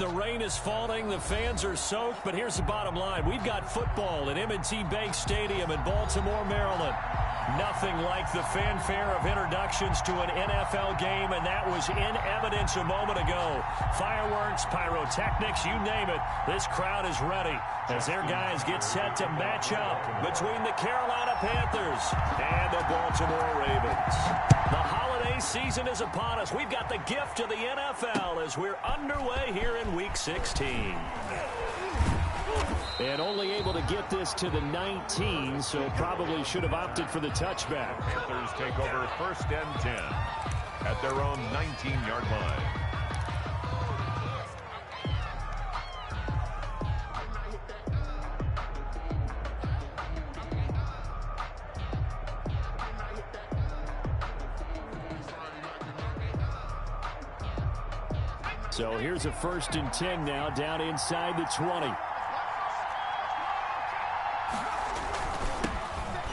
The rain is falling. The fans are soaked. But here's the bottom line. We've got football at M&T Bank Stadium in Baltimore, Maryland. Nothing like the fanfare of introductions to an NFL game, and that was in evidence a moment ago. Fireworks, pyrotechnics, you name it. This crowd is ready as their guys get set to match up between the Carolina Panthers and the Baltimore Ravens. The holiday season is upon us. We've got the gift of the NFL as we're underway here in Week 16. And only able to get this to the 19, so probably should have opted for the touchback. Panthers take over 1st and 10 at their own 19-yard line. So here's a 1st and 10 now, down inside the 20.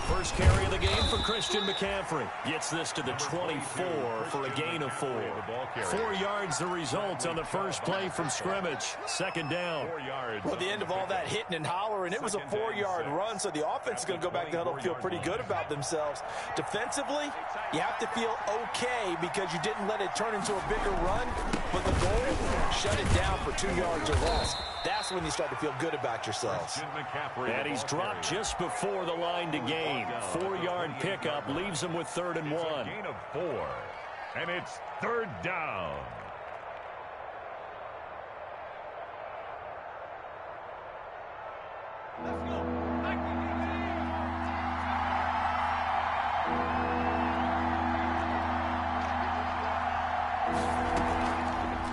First carry of the game for Christian McCaffrey. Gets this to the 24 for a gain of 4. 4 yards the result on the first play from scrimmage. 2nd down. Well, the end of all that hitting and hollering, it was a 4-yard run, so the offense is going to go back to the huddle and feel pretty good about themselves. Defensively, you have to feel okay because you didn't let it turn into a bigger run, but the goal, shut it down for 2 yards or less. That's when you start to feel good about yourselves. And he's dropped just before the line to gain. 4-yard pickup leaves him with 3rd and 1. Gain of 4, and it's 3rd down. Let's go.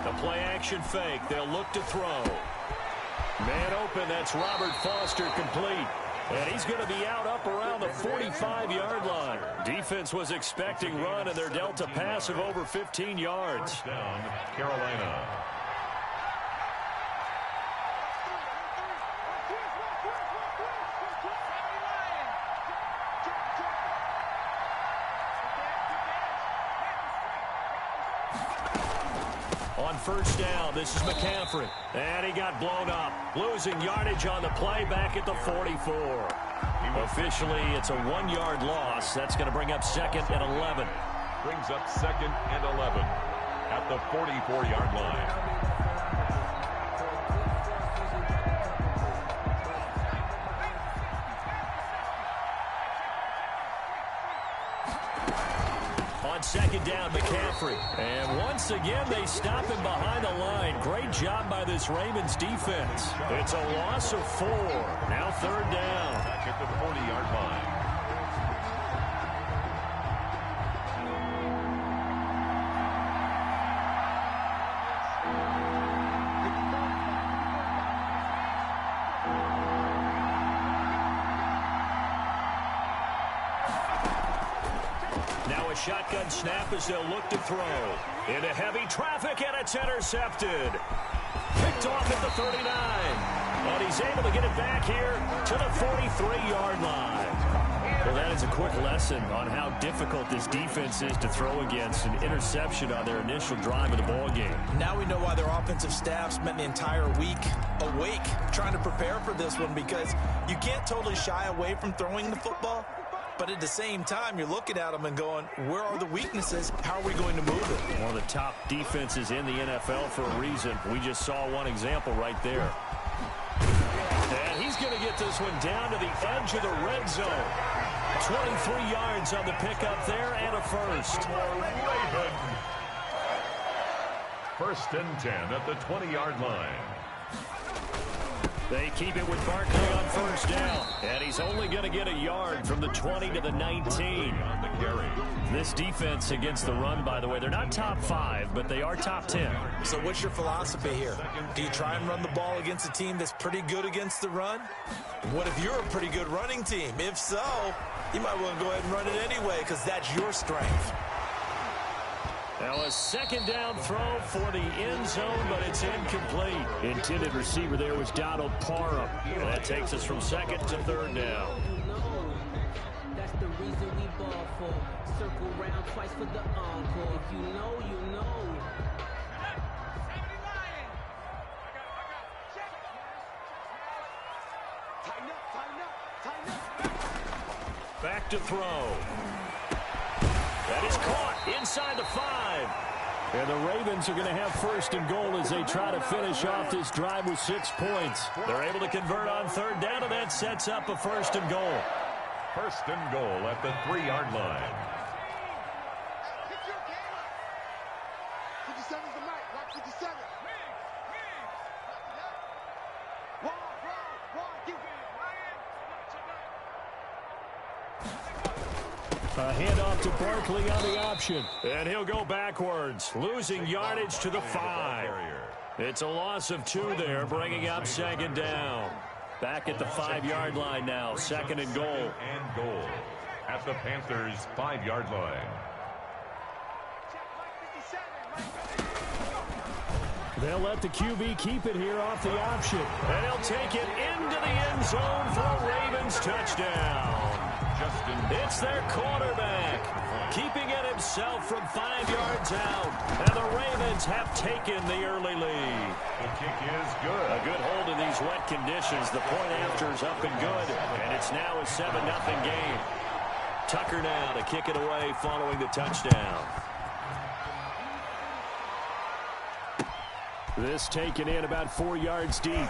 The play action fake. They'll look to throw. Man open. That's Robert Foster, complete. And he's going to be out up around the 45-yard line. Defense was expecting run, and they're dealt a pass of over 15 yards. First down, Carolina. On first down, this is McCaffrey. And he got blown up. Losing yardage on the play back at the 44. Officially, it's a 1-yard loss. That's going to bring up 2nd and 11. Brings up 2nd and 11 at the 44-yard line. On 2nd down, McCaffrey. And once again, they stop him behind the line. Great job by this Ravens defense. It's a loss of 4. Now 3rd down. Back at the 40-yard line. Shotgun snap as they'll look to throw. Into heavy traffic, and it's intercepted. Picked off at the 39. And he's able to get it back here to the 43-yard line. Well, that is a quick lesson on how difficult this defense is to throw against. An interception on their initial drive of the ball game. Now we know why their offensive staff spent the entire week awake trying to prepare for this one, because you can't totally shy away from throwing the football. But at the same time, you're looking at them and going, where are the weaknesses? How are we going to move it? One of the top defenses in the NFL for a reason. We just saw one example right there. And he's going to get this one down to the edge of the red zone. 23 yards on the pickup there and a first. 1st and 10 at the 20-yard line. They keep it with Barkley on first down. And he's only going to get a yard from the 20 to the 19. This defense against the run, by the way, they're not top 5, but they are top 10. So what's your philosophy here? Do you try and run the ball against a team that's pretty good against the run? What if you're a pretty good running team? If so, you might want to go ahead and run it anyway, because that's your strength. Now a 2nd down throw for the end zone, but it's incomplete. Intended receiver there was Donald Parham. And that takes us from 2nd to 3rd down. That's the reason we ball for. Circle round twice for the encore. If you know, you know. Back to throw. That is caught inside the 5. And the Ravens are going to have first and goal as they try to finish off this drive with 6 points. They're able to convert on third down, and that sets up a first and goal. First and goal at the 3-yard line. A handoff to Barkley on the option. And he'll go backwards, losing yardage to the 5. It's a loss of 2 there, bringing up second down. Back at the 5-yard line now, second and goal. And goal at the Panthers' 5-yard line. They'll let the QB keep it here off the option. And he'll take it into the end zone for a Ravens touchdown. It's their quarterback, keeping it himself from 5 yards out. And the Ravens have taken the early lead. The kick is good. A good hold in these wet conditions. The point after is up and good. And it's now a 7-0 game. Tucker now to kick it away following the touchdown. This taken in about 4 yards deep.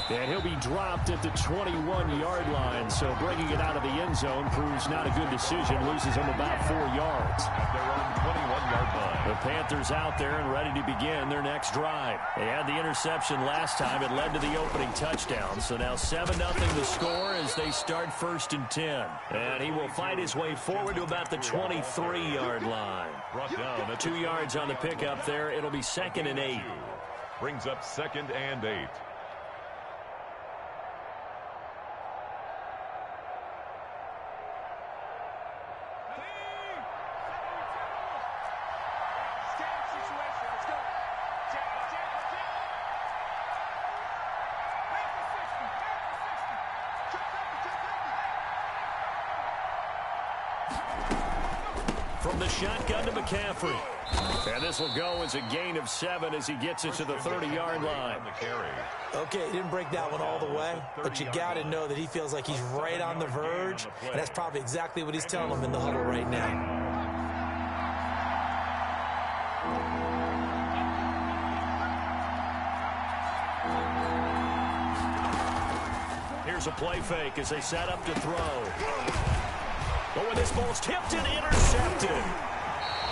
And he'll be dropped at the 21-yard line, so bringing it out of the end zone proves not a good decision. Loses him about 4 yards. At their own 21-yard line. The Panthers out there and ready to begin their next drive. They had the interception last time. It led to the opening touchdown. So now 7-0 the score as they start first and 10. And he will fight his way forward to about the 23-yard line. Brought down at 2 yards on the pickup there. It'll be 2nd and 8. Brings up 2nd and 8. From the shotgun to McCaffrey. And this will go as a gain of 7 as he gets it to the 30-yard line. Okay, he didn't break that one all the way, but you got to know that he feels like he's right on the verge, and that's probably exactly what he's telling him in the huddle right now. Here's a play fake as they set up to throw. But when this ball's tipped and intercepted.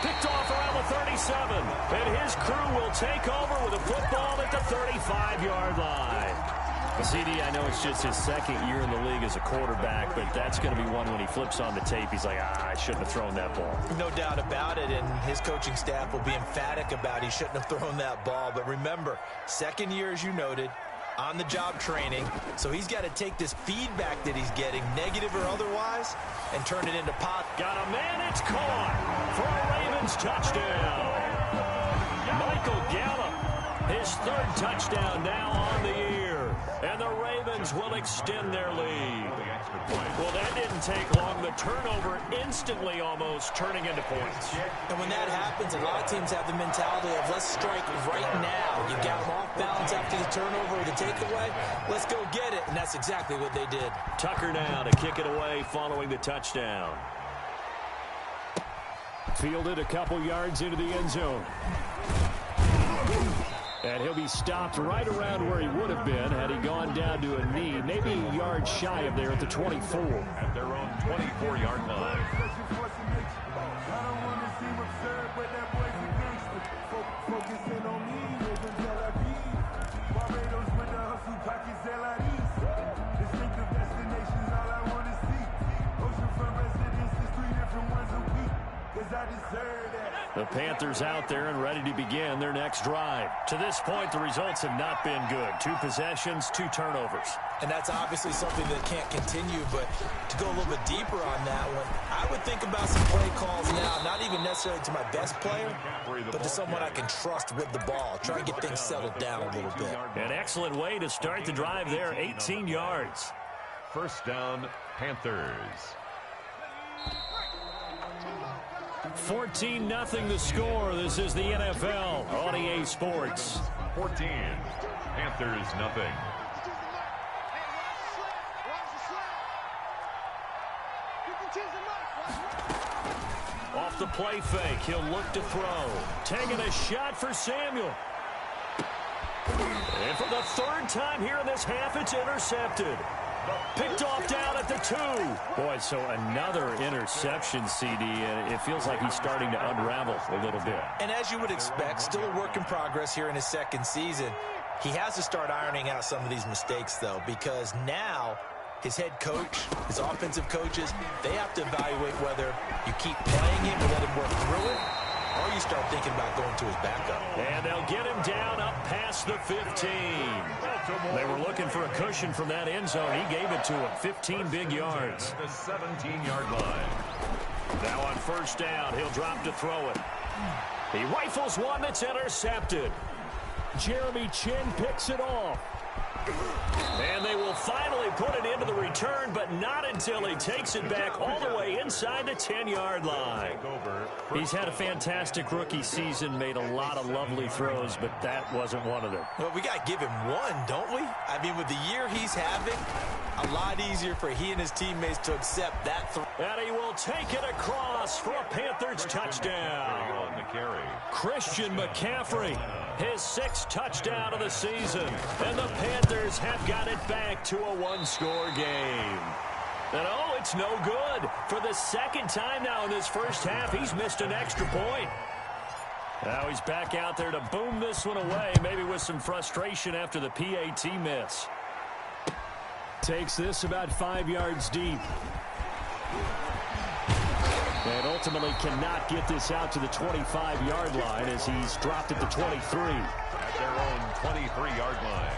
Picked off around the 37. And his crew will take over with a football at the 35-yard line. CD, I know it's just his 2nd year in the league as a quarterback, but that's going to be one when he flips on the tape. He's like, I shouldn't have thrown that ball. No doubt about it, and his coaching staff will be emphatic about he shouldn't have thrown that ball. But remember, 2nd year, as you noted, on-the-job training, so he's got to take this feedback that he's getting, negative or otherwise, and turn it into pop. Got a man, it's caught for a Ravens touchdown. Michael Gallup, his 3rd touchdown now on the year, and the Ravens will extend their lead. Well, that didn't take long. The turnover instantly almost turning into points. And when that happens, a lot of teams have the mentality of let's strike right now. You got them off balance after the turnover or the takeaway. Let's go get it. And that's exactly what they did. Tucker now to kick it away following the touchdown. Fielded a couple yards into the end zone. And he'll be stopped right around where he would have been had he gone down to a knee, maybe a yard shy of there at the 24. At their own 24-yard line. The Panthers out there and ready to begin their next drive. To this point, the results have not been good. 2 possessions, 2 turnovers. And that's obviously something that can't continue, but to go a little bit deeper on that one, I would think about some play calls now, not even necessarily to my best player, but to someone I can trust with the ball. Try and get things settled down a little bit. An excellent way to start the drive there, 18 yards. First down, Panthers. 14-0 the score. This is the NFL on EA Sports. 14. Panthers nothing. off the play fake. He'll look to throw. Taking a shot for Samuel. And for the third time here in this half, it's intercepted. Picked off down at the 2. Boy, so another interception, CD, and it feels like he's starting to unravel a little bit. And as you would expect, still a work in progress here in his second season. He has to start ironing out some of these mistakes, though, because now his head coach, his offensive coaches, they have to evaluate whether you keep playing him and let him work through it, or you start thinking about going to his backup. And they'll get him down up past the 15. They were looking for a cushion from that end zone. He gave it to him. 15 big yards. The 17-yard line. Now on first down, he'll drop to throw it. He rifles one that's intercepted. Jeremy Chin picks it off. And they will finally put it into the return, but not until he takes it back all the way inside the 10-yard line. He's had a fantastic rookie season, made a lot of lovely throws, but that wasn't one of them. Well, we got to give him one, don't we? I mean, with the year he's having, a lot easier for he and his teammates to accept that throw. And he will take it across for a Panthers touchdown. Christian McCaffrey, his 6th touchdown of the season. And the Panthers have got it back to a one-score game. And oh, it's no good. For the second time now in this first half, he's missed an extra point. Now he's back out there to boom this one away, maybe with some frustration after the PAT miss. Takes this about 5 yards deep. And ultimately cannot get this out to the 25-yard line as he's dropped at the 23. At their own 23-yard line.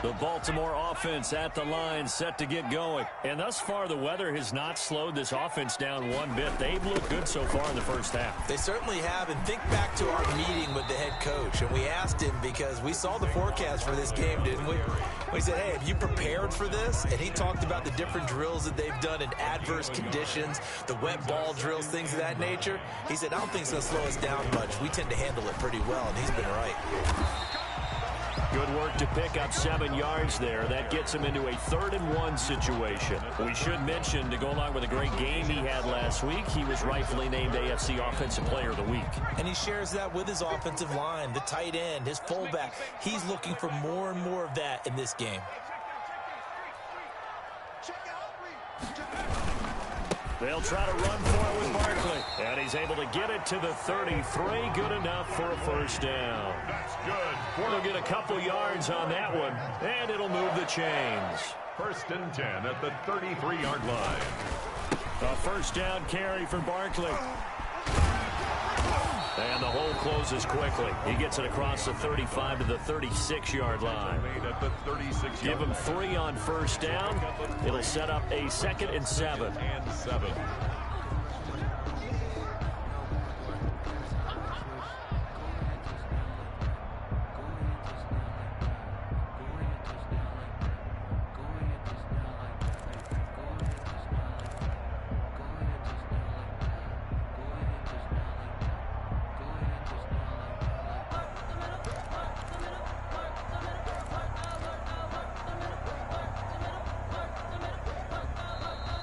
The Baltimore offense at the line, set to get going. And thus far, the weather has not slowed this offense down one bit. They've looked good so far in the first half. They certainly have. And think back to our meeting with the head coach. And we asked him, because we saw the forecast for this game, didn't we? We said, hey, have you prepared for this? And he talked about the different drills that they've done in adverse conditions, the wet ball drills, things of that nature. He said, I don't think it's going to slow us down much. We tend to handle it pretty well, and he's been right. Good work to pick up 7 yards there. That gets him into a 3rd-and-1 situation. We should mention, to go along with a great game he had last week, he was rightfully named AFC Offensive Player of the Week. And he shares that with his offensive line, the tight end, his fullback. He's looking for more and more of that in this game. They'll try to run for it with Barkley. And he's able to get it to the 33. Good enough for a first down. That's good. They'll get a couple yards on that one, and it'll move the chains. 1st and 10 at the 33-yard line. A first down carry for Barkley. And the hole closes quickly. He gets it across the 35 to the 36-yard line. Give him 3 on first down. It'll set up a 2nd and 7.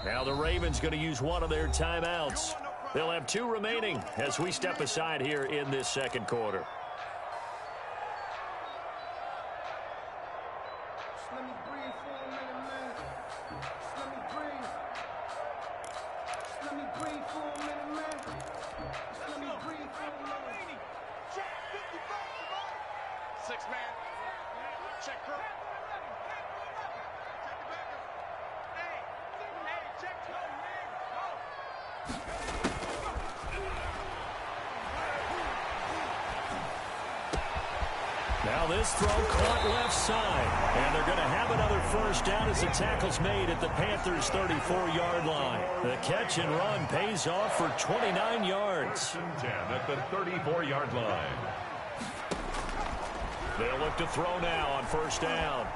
Now the Ravens going to use one of their timeouts. They'll have 2 remaining as we step aside here in this second quarter. Let me breathe for a minute, man. Let me breathe. Let me breathe for a minute, man. Let me breathe for a minute. Check 55. 6 man. Check crew. Now this throw caught left side. And they're going to have another first down as the tackle's made at the Panthers' 34-yard line. The catch and run pays off for 29 yards. 10 at the 34-yard line. They'll look to throw now on first down.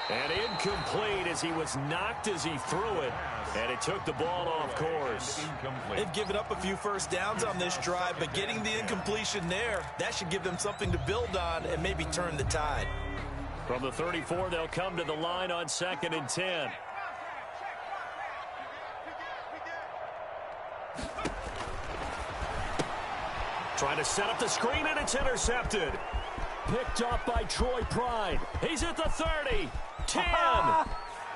And incomplete as he was knocked as he threw it. And it took the ball off course. They've given up a few first downs on this drive, but getting the incompletion there, that should give them something to build on and maybe turn the tide. From the 34, they'll come to the line on 2nd and 10. Trying to set up the screen, and it's intercepted. Picked off by Troy Pride. He's at the 30, 10.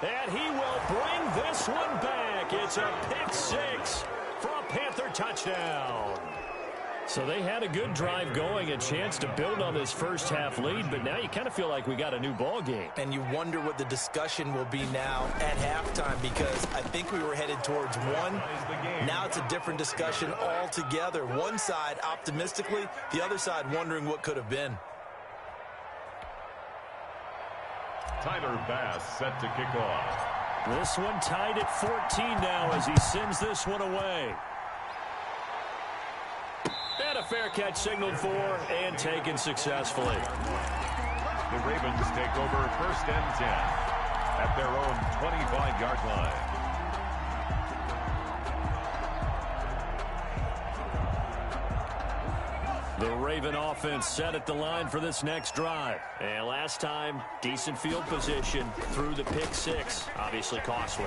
And he will bring this one back. It's a pick six for a Panther touchdown. So they had a good drive going, a chance to build on this first half lead, but now you kind of feel like we got a new ball game. And you wonder what the discussion will be now at halftime, because I think we were headed towards one. Now it's a different discussion altogether. One side optimistically, the other side wondering what could have been. Tyler Bass set to kick off. This one tied at 14 now as he sends this one away. And a fair catch signaled for and taken successfully. The Ravens take over first and 10 at their own 25-yard line. The Raven offense set at the line for this next drive. And last time, decent field position through the pick six. Obviously costly.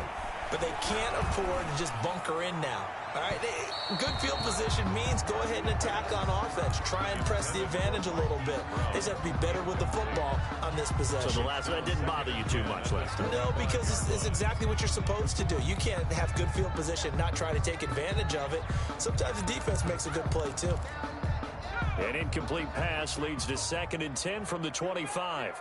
But they can't afford to just bunker in now. All right, good field position means go ahead and attack on offense. Try and press the advantage a little bit. They just have to be better with the football on this possession. So the last one didn't bother you too much last time? No, because it's exactly what you're supposed to do. You can't have good field position, not try to take advantage of it. Sometimes the defense makes a good play, too. An incomplete pass leads to 2nd and 10 from the 25.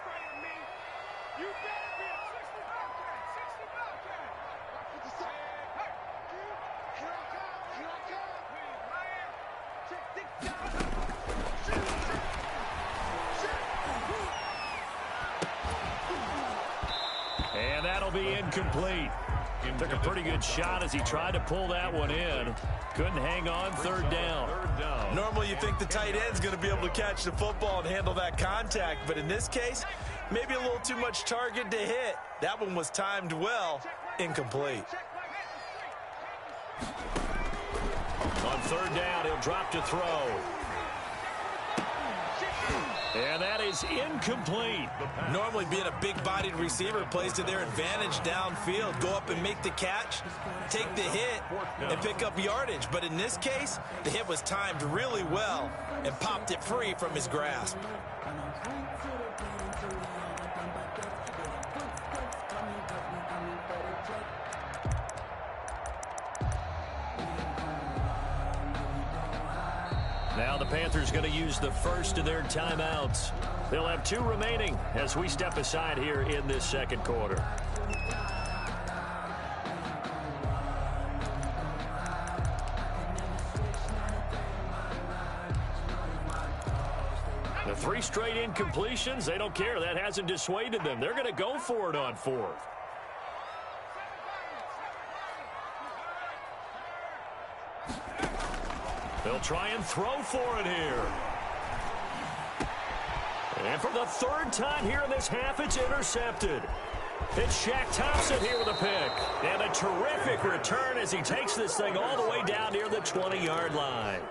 And that'll be incomplete. Took a pretty good shot as he tried to pull that one in. Couldn't hang on. Third down. Normally you think the tight end's going to be able to catch the football and handle that contact, but in this case, maybe a little too much target to hit. That one was timed well. Incomplete. On third down, he'll drop to throw. And that is incomplete. Normally being a big-bodied receiver plays to their advantage downfield. Go up and make the catch, take the hit, and pick up yardage. But in this case, the hit was timed really well and popped it free from his grasp. Now the Panthers going to use the first of their timeouts. They'll have 2 remaining as we step aside here in this second quarter. The 3 straight incompletions, they don't care. That hasn't dissuaded them. They're going to go for it on 4th. They'll try and throw for it here. And for the 3rd time here in this half, it's intercepted. It's Shaq Thompson here with a pick. And a terrific return as he takes this thing all the way down near the 20-yard line.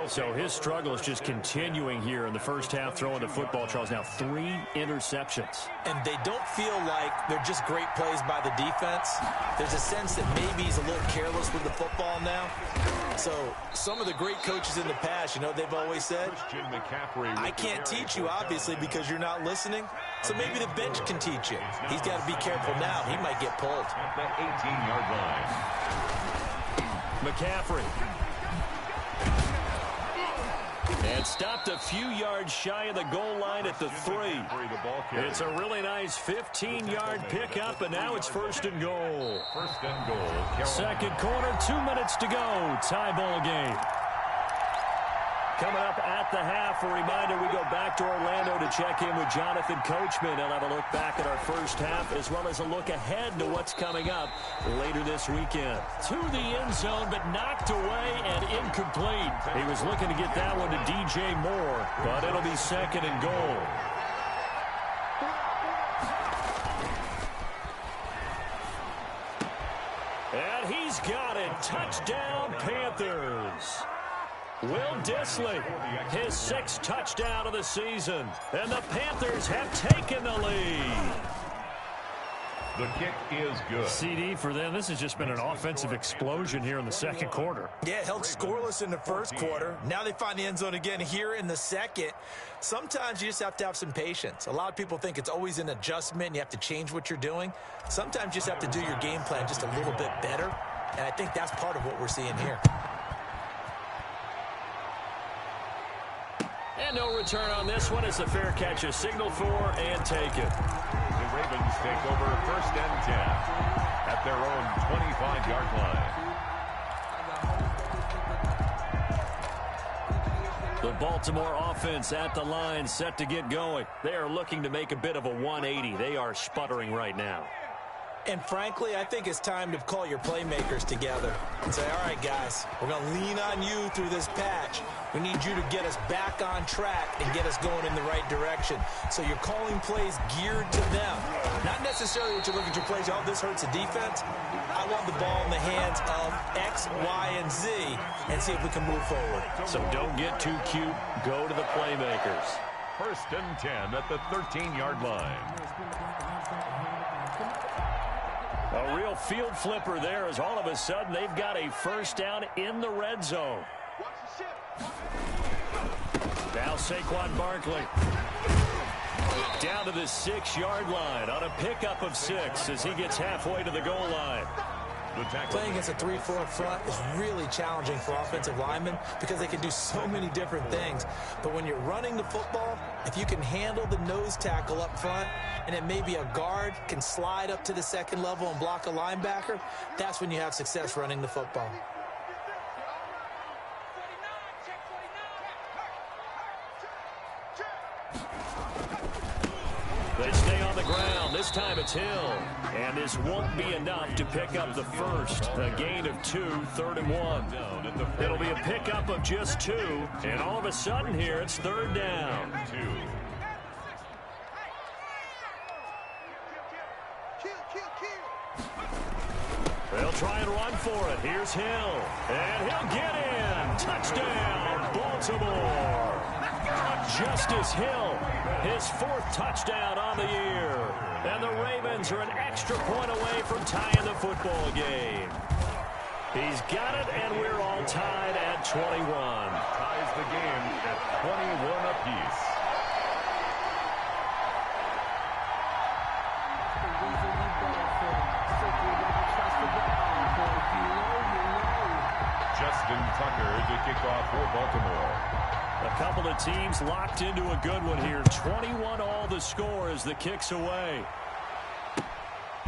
So his struggle is just continuing here in the first half, throwing the football. Charles, now 3 interceptions. And they don't feel like they're just great plays by the defense. There's a sense that maybe he's a little careless with the football now. So some of the great coaches in the past, you know, they've always said, I can't teach you, obviously, because you're not listening. So maybe the bench can teach you. He's got to be careful now. He might get pulled. At the 18-yard line. McCaffrey. And stopped a few yards shy of the goal line at the 3. It's a really nice 15-yard pickup, and now it's 1st and goal. Second quarter, 2 minutes to go. Tie ball game. Coming up at the half, a reminder, we go back to Orlando to check in with Jonathan Coachman. He'll have a look back at our first half as well as a look ahead to what's coming up later this weekend. To the end zone, but knocked away and incomplete. He was looking to get that one to DJ Moore, but it'll be 2nd and goal. And he's got it. Touchdown, Panthers. Will Dissly, his 6th touchdown of the season. And the Panthers have taken the lead. The kick is good. CD for them. This has just been an offensive explosion here in the second quarter. Yeah, held scoreless in the first quarter. Now they find the end zone again here in the second. Sometimes you just have to have some patience. A lot of people think it's always an adjustment. You have to change what you're doing. Sometimes you just have to do your game plan just a little bit better. And I think that's part of what we're seeing here. And no return on this one as the fair catch is signaled for and taken. The Ravens take over 1st and 10 at their own 25-yard line. The Baltimore offense at the line set to get going. They are looking to make a bit of a 180. They are sputtering right now. And frankly, I think it's time to call your playmakers together and say, all right, guys, we're going to lean on you through this patch. We need you to get us back on track and get us going in the right direction. So you're calling plays geared to them. Not necessarily what you're looking to plays, oh, this hurts the defense. I want the ball in the hands of X, Y, and Z and see if we can move forward. So don't get too cute. Go to the playmakers. 1st and 10 at the 13-yard line. A real field flipper there as all of a sudden they've got a first down in the red zone. Now Saquon Barkley down to the 6-yard line on a pickup of 6 as he gets halfway to the goal line. Playing against a 3-4 front is really challenging for offensive linemen because they can do so many different things. But when you're running the football, if you can handle the nose tackle up front and then maybe a guard can slide up to the second level and block a linebacker, that's when you have success running the football. They stay on the ground. This time it's Hill. And this won't be enough to pick up the first. A gain of 2, 3rd and 1. It'll be a pickup of just 2. And all of a sudden here, it's 3rd down. 2. They'll try and run for it. Here's Hill. And he'll get in. Touchdown, Baltimore. Justice Hill, his 4th touchdown on the year. And the Ravens are an extra point away from tying the football game. He's got it, and we're all tied at 21. Ties the game at 21 apiece. Justin Tucker to kick off for Baltimore. A couple of teams locked into a good one here. 21 all the score as the kick's away.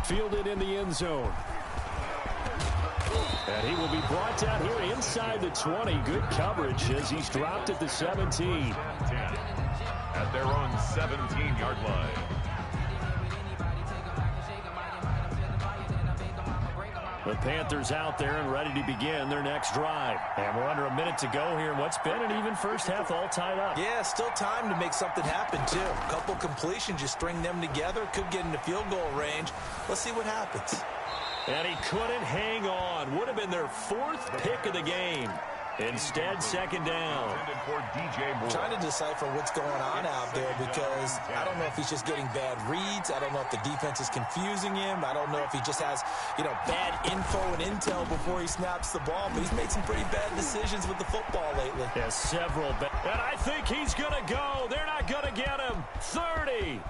Fielded in the end zone. And he will be brought down here inside the 20. Good coverage as he's dropped at the 17. At their own 17-yard line. The Panthers out there and ready to begin their next drive. And we're under a minute to go here in what's been an even first half all tied up. Yeah, still time to make something happen, too. A couple completions, you string them together, could get into field goal range. Let's see what happens. And he couldn't hang on. Would have been their 4th pick of the game. Instead, 2nd down. Trying to decipher what's going on out there because I don't know if he's just getting bad reads. I don't know if the defense is confusing him. I don't know if he just has, bad info and intel before he snaps the ball. But he's made some pretty bad decisions with the football lately. Yeah, several. And I think he's going to go. They're not going to get him. 30,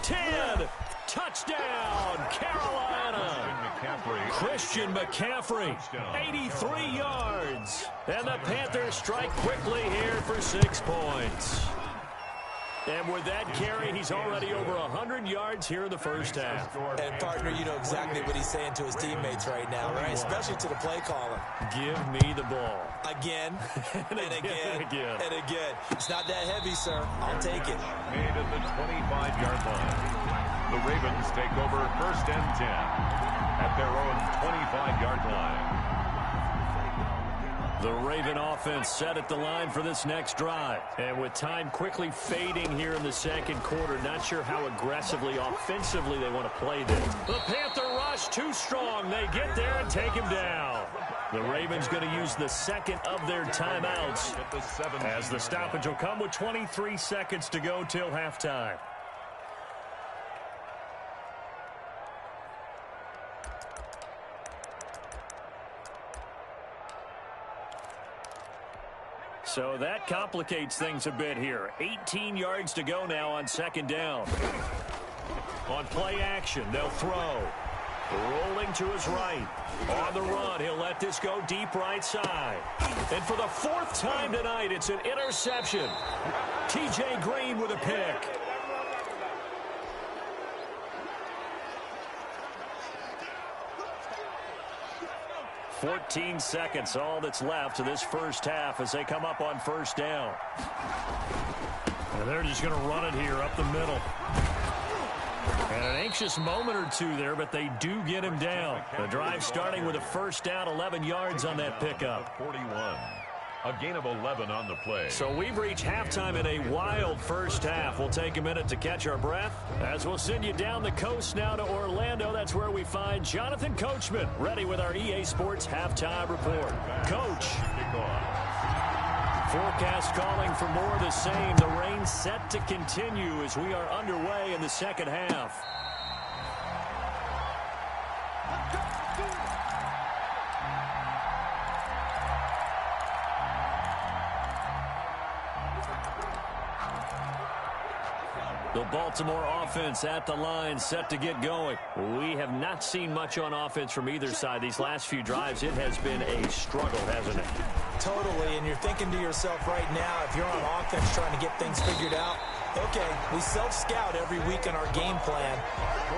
10, touchdown, Carolina. Christian McCaffrey, 83 yards. And the Panthers strike quickly here for 6 points. And with that carry, he's already over 100 yards here in the first half. And, partner, you know exactly what he's saying to his teammates right now, right? Especially to the play caller. Give me the ball. Again, and again, and again. It's not that heavy, sir. I'll take it. Made at the 25-yard line. The Ravens take over 1st and 10 at their own 25-yard line. The Raven offense set at the line for this next drive. And with time quickly fading here in the second quarter, not sure how aggressively, offensively they want to play this. The Panther rush too strong. They get there and take him down. The Ravens going to use the 2nd of their timeouts as the stoppage will come with 23 seconds to go till halftime. So that complicates things a bit here. 18 yards to go now on second down. On play action, they'll throw. Rolling to his right. On the run, he'll let this go deep right side. And for the fourth time tonight, it's an interception. T.J. Green with a pick. "14 seconds, all that's left of this first half as they come up on first down." And they're just going to run it here up the middle. And an anxious moment or two there, but they do get him down. The drive starting with a first down, 11 yards on that pickup. 41. A gain of 11 on the play. So we've reached halftime in a wild first half. We'll take a minute to catch our breath as we'll send you down the coast now to Orlando. That's where we find Jonathan Coachman ready with our EA Sports halftime report. Coach. Forecast calling for more of the same. The rain set to continue as we are underway in the second half. The Baltimore offense at the line, set to get going. We have not seen much on offense from either side. These last few drives, it has been a struggle, hasn't it? Totally, and you're thinking to yourself right now, if you're on offense trying to get things figured out, okay, we self-scout every week in our game plan.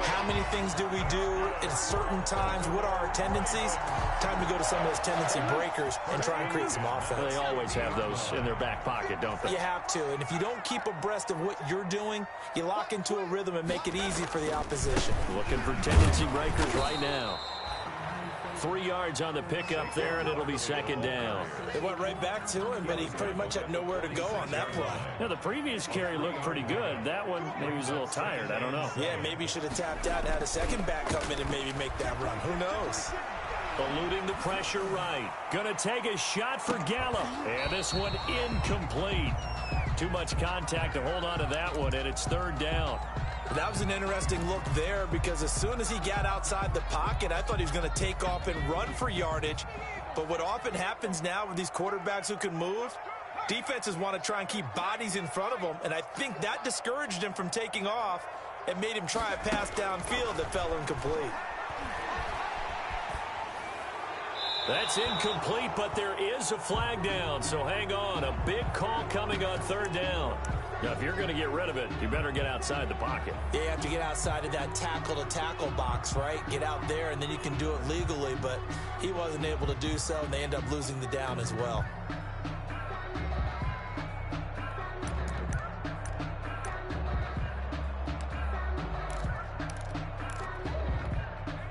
How many things do we do at certain times? What are our tendencies? Time to go to some of those tendency breakers and try and create some offense. They always have those in their back pocket, don't they? You have to, and if you don't keep abreast of what you're doing, you lock into a rhythm and make it easy for the opposition. Looking for tendency breakers right now. 3 yards on the pickup there, and it'll be second down. They went right back to him, but he pretty much had nowhere to go on that play. Yeah, the previous carry looked pretty good. That one, maybe he was a little tired. I don't know. Yeah, maybe he should have tapped out and had a second back come in and maybe make that run. Who knows? Eluding the pressure right. Gonna take a shot for Gallup. And this one incomplete. Too much contact to hold on to that one, and it's third down. That was an interesting look there because as soon as he got outside the pocket, I thought he was going to take off and run for yardage. But what often happens now with these quarterbacks who can move, defenses want to try and keep bodies in front of them, and I think that discouraged him from taking off and made him try a pass downfield that fell incomplete. That's incomplete, but there is a flag down, so hang on. A big call coming on third down. Now, if you're going to get rid of it, you better get outside the pocket. Yeah, you have to get outside of that tackle-to-tackle box, right? Get out there, and then you can do it legally, but he wasn't able to do so, and they end up losing the down as well.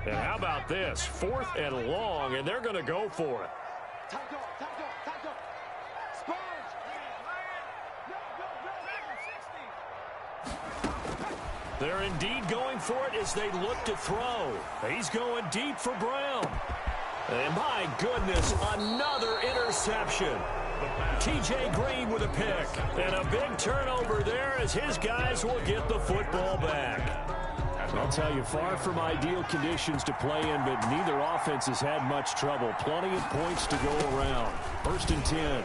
And how about this? 4th and long, and they're going to go for it. They're indeed going for it as they look to throw. He's going deep for Brown. And my goodness, another interception. T.J. Green with a pick. And a big turnover there as his guys will get the football back. I'll tell you, far from ideal conditions to play in, but neither offense has had much trouble. Plenty of points to go around. 1st and 10.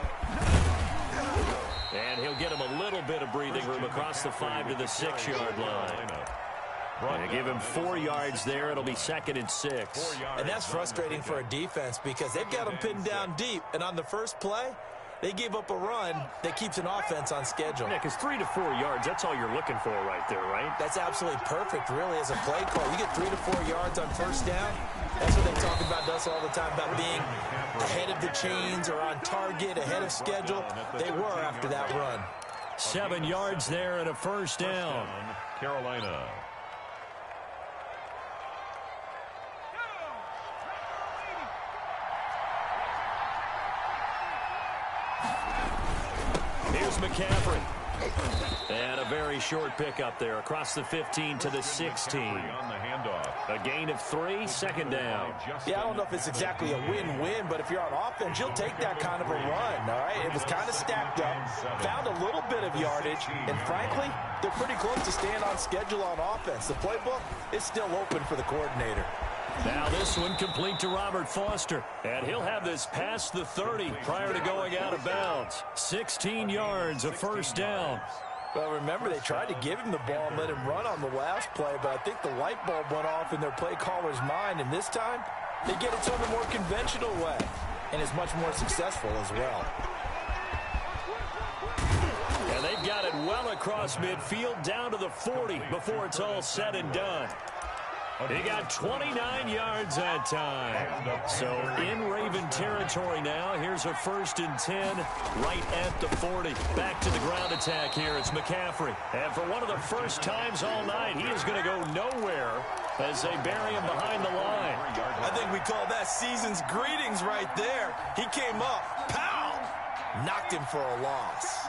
And he'll get him a little bit of breathing room across the 5 to the 6-yard line. And give him 4 yards there. It'll be 2nd and 6. And that's frustrating for a defense because they've got them pinned down deep. And on the first play, they gave up a run that keeps an offense on schedule. Yeah, because 3 to 4 yards, that's all you're looking for right there, right? That's absolutely perfect, really, as a play call. You get 3 to 4 yards on first down. That's what they talk about us all the time, about being ahead of the chains or on target, ahead of schedule. They were after that run. 7 yards there and a first down. Carolina. Here's McCaffrey. And a very short pickup there across the 15 to the 16. On the handoff. A gain of 3, second down. Yeah, I don't know if it's exactly a win-win, but if you're on offense, you'll take that kind of a run, all right? It was kind of stacked up, found a little bit of yardage, and frankly, they're pretty close to staying on schedule on offense. The playbook is still open for the coordinator. Now this one complete to Robert Foster. And he'll have this past the 30 prior to going out of bounds. 16 yards, a first down. Well, remember, they tried to give him the ball and let him run on the last play, but I think the light bulb went off in their play caller's mind, and this time they get it to him the more conventional way, and is much more successful as well. And they've got it well across midfield down to the 40 before it's all said and done. He got 29 yards that time. So in Raven territory now. Here's a 1st and 10 right at the 40. Back to the ground attack here. It's McCaffrey. And for one of the first times all night, he is going to go nowhere as they bury him behind the line. I think we call that season's greetings right there. He came up, pow, knocked him for a loss.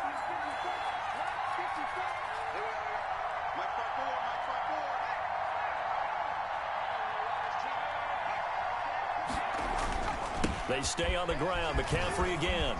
They stay on the ground. McCaffrey again.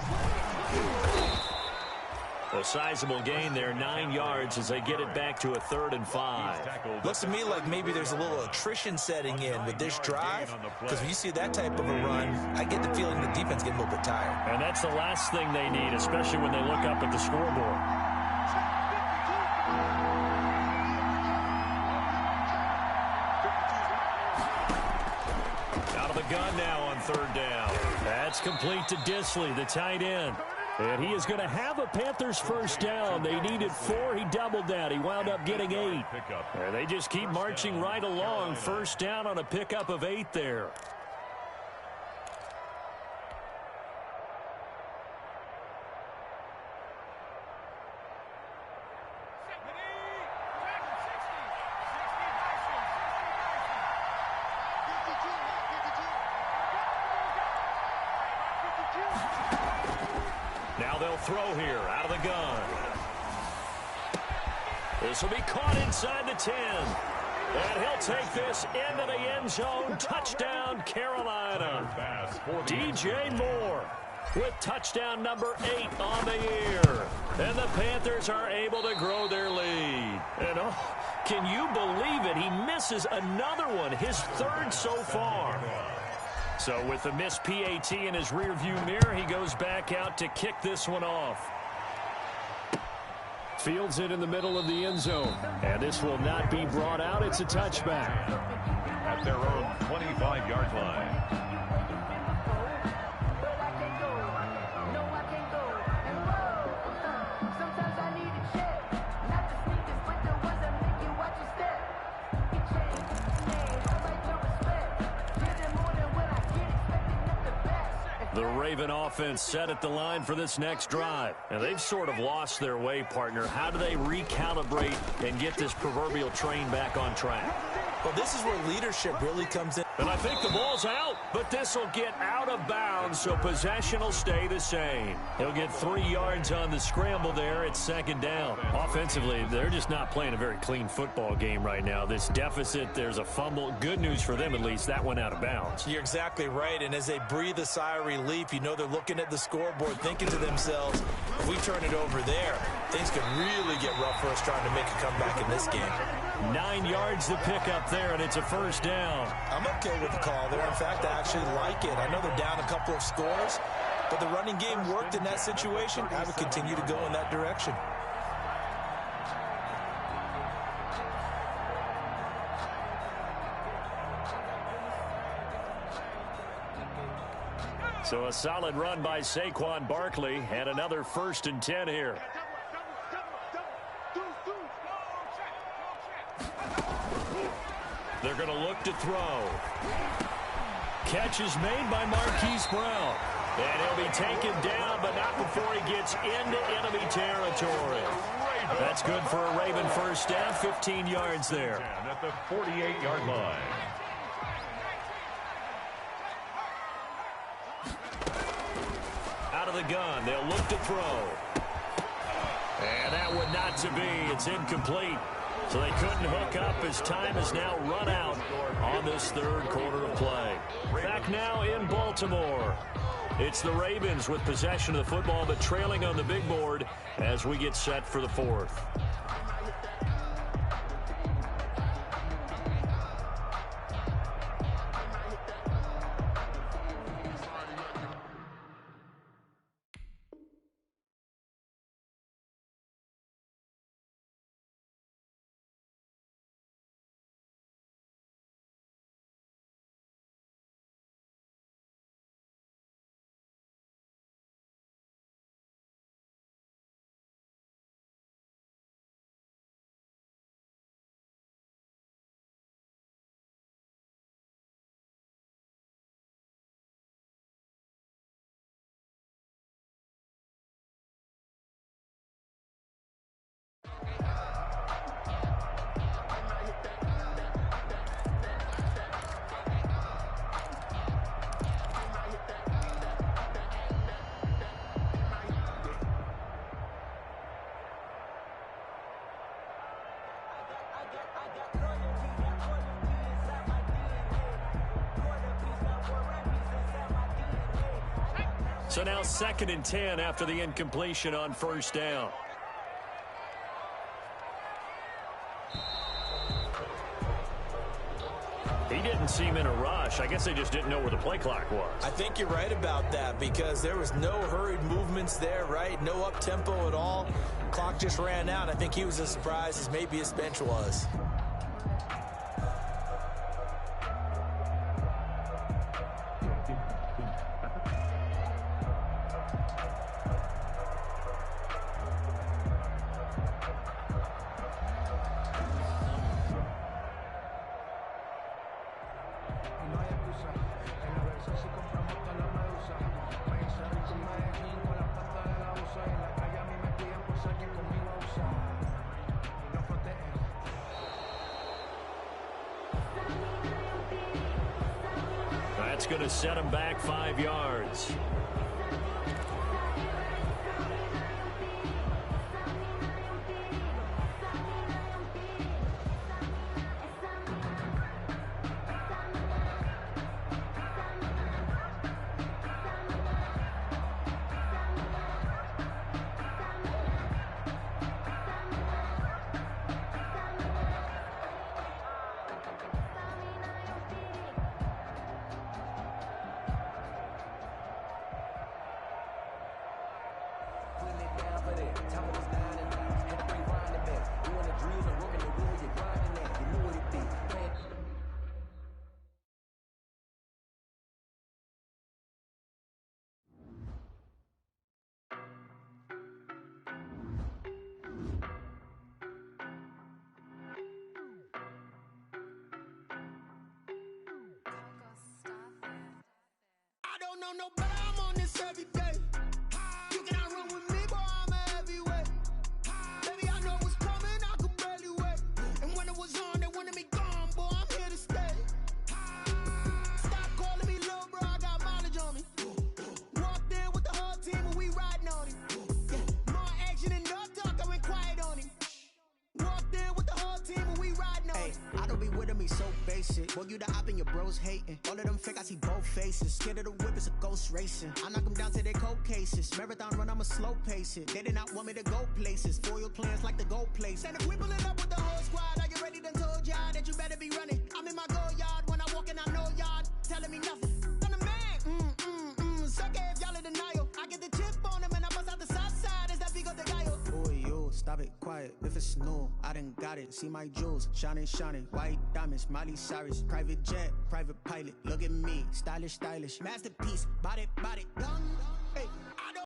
A sizable gain there, 9 yards as they get it back to a 3rd and 5. Looks to me like maybe there's a little attrition setting in with this drive, because when you see that type of a run, I get the feeling the defense getting a little bit tired. And that's the last thing they need, especially when they look up at the scoreboard. Out of the gun now on 3rd down. That's complete to Disley, the tight end. And he is going to have a Panthers first down. They needed 4. He doubled that. He wound up getting 8. And they just keep marching right along. First down on a pickup of 8 there. Now they'll throw here out of the gun. This will be caught inside the 10. And he'll take this into the end zone. Touchdown, Carolina. DJ Moore with touchdown number 8 on the year. And the Panthers are able to grow their lead. And oh, can you believe it? He misses another one, his 3rd so far. So with the missed PAT in his rearview mirror, he goes back out to kick this one off. Fields it in the middle of the end zone. And this will not be brought out. It's a touchback. At their own 25-yard line. The Raven offense set at the line for this next drive. And they've sort of lost their way, partner. How do they recalibrate and get this proverbial train back on track? Well, this is where leadership really comes in. And I think the ball's out, but this will get out of bounds, so possession will stay the same. He'll get 3 yards on the scramble there at 2nd down. Offensively, they're just not playing a very clean football game right now. This deficit, there's a fumble. Good news for them, at least. That went out of bounds. You're exactly right, and as they breathe a sigh of relief, you know they're looking at the scoreboard, thinking to themselves, if we turn it over there, things could really get rough for us trying to make a comeback in this game. 9 yards to pick up there, and it's a first down. I'm okay with the call there. In fact, I actually like it. I know they're down a couple of scores, but the running game worked in that situation. I would continue to go in that direction. So a solid run by Saquon Barkley, and another 1st and 10 here. They're going to look to throw. Catch is made by Marquise Brown. And he'll be taken down, but not before he gets into enemy territory. That's good for a Raven first down, 15 yards there. At the 48-yard line. Out of the gun, they'll look to throw. And that would not to be. It's incomplete. So they couldn't hook up as time is now run out on this 3rd quarter of play. Back now in Baltimore. It's the Ravens with possession of the football, but trailing on the big board as we get set for the 4th. So now 2nd and 10 after the incompletion on first down. He didn't seem in a rush. I guess they just didn't know where the play clock was. I think you're right about that because there was no hurried movements there, right? No up-tempo at all. Clock just ran out. I think he was as surprised as maybe his bench was. That's going to set him back 5 yards. No, but I'm on this every day. You cannot run with me, boy, I'm a heavyweight. Baby, I know what's coming, I could barely wait. And when it was on, they wanted me gone, boy, I'm here to stay. Stop calling me little bro, I got mileage on me. Walked in with the whole team and we riding on him. More action and no talk, I went quiet on him. Walked in with the whole team and we riding on him. I don't be with him, he's so basic. Boy, you the op and your bros hating. All of them fake, I see both faces. Scared of the whip, it's a ghost racing. I knock them down to their cold cases. Marathon run, I'ma slow pace it. They did not want me to go places. Foil plans like the gold place. And if we pulling up with the whole squad, I get ready done told y'all that you better be running. I'm in my go yard, when I walk in, I know y'all telling me nothing. I'm the man, suck it if y'all in denial. I get the chip on them and I bust out the south side, is that big of the gallo? Boy, you, stop it, quiet. If it's new, I done got it. See my jewels, shining, white diamonds, Miley Cyrus. Private jet, private pilot, look at me, stylish, masterpiece, body, done. Hey.